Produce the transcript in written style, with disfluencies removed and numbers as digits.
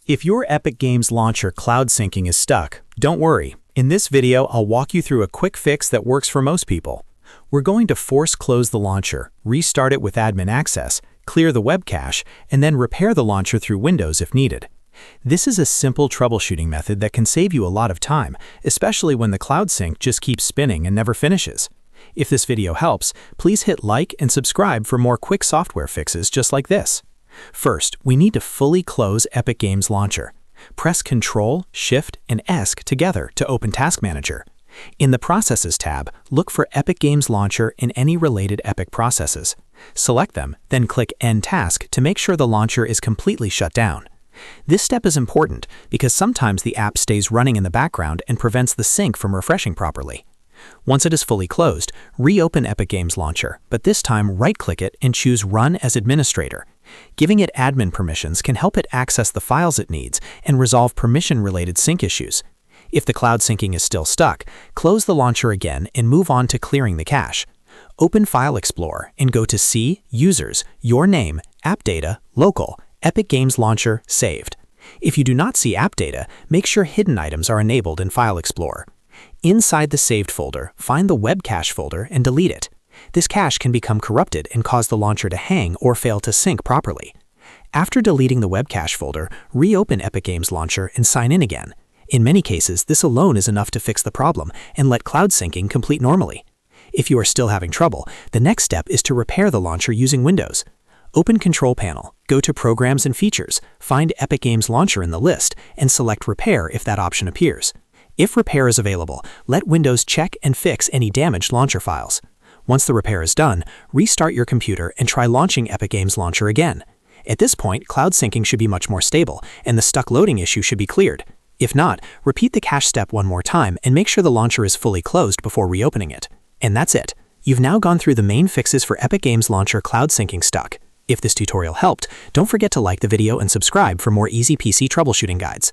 If your Epic Games Launcher cloud syncing is stuck, don't worry. In this video, I'll walk you through a quick fix that works for most people. We're going to force close the launcher, restart it with admin access, clear the web cache, and then repair the launcher through Windows if needed. This is a simple troubleshooting method that can save you a lot of time, especially when the cloud sync just keeps spinning and never finishes. If this video helps, please hit like and subscribe for more quick software fixes just like this. First, we need to fully close Epic Games Launcher. Press Ctrl, Shift, and S together to open Task Manager. In the Processes tab, look for Epic Games Launcher and any related Epic processes. Select them, then click End Task to make sure the launcher is completely shut down. This step is important because sometimes the app stays running in the background and prevents the sync from refreshing properly. Once it is fully closed, reopen Epic Games Launcher, but this time right-click it and choose Run as Administrator. Giving it admin permissions can help it access the files it needs and resolve permission-related sync issues. If the cloud syncing is still stuck, close the launcher again and move on to clearing the cache. Open File Explorer and go to See, Users, Your Name, App Data, Local, Epic Games Launcher, Saved. If you do not see app data, make sure hidden items are enabled in File Explorer. Inside the saved folder, find the Webcache folder and delete it. This cache can become corrupted and cause the launcher to hang or fail to sync properly. After deleting the Webcache folder, reopen Epic Games Launcher and sign in again. In many cases, this alone is enough to fix the problem and let cloud syncing complete normally. If you are still having trouble, the next step is to repair the launcher using Windows. Open Control Panel, go to Programs and Features, find Epic Games Launcher in the list, and select Repair if that option appears. If repair is available, let Windows check and fix any damaged launcher files. Once the repair is done, restart your computer and try launching Epic Games Launcher again. At this point, cloud syncing should be much more stable, and the stuck loading issue should be cleared. If not, repeat the cache step one more time and make sure the launcher is fully closed before reopening it. And that's it. You've now gone through the main fixes for Epic Games Launcher cloud syncing stuck. If this tutorial helped, don't forget to like the video and subscribe for more easy PC troubleshooting guides.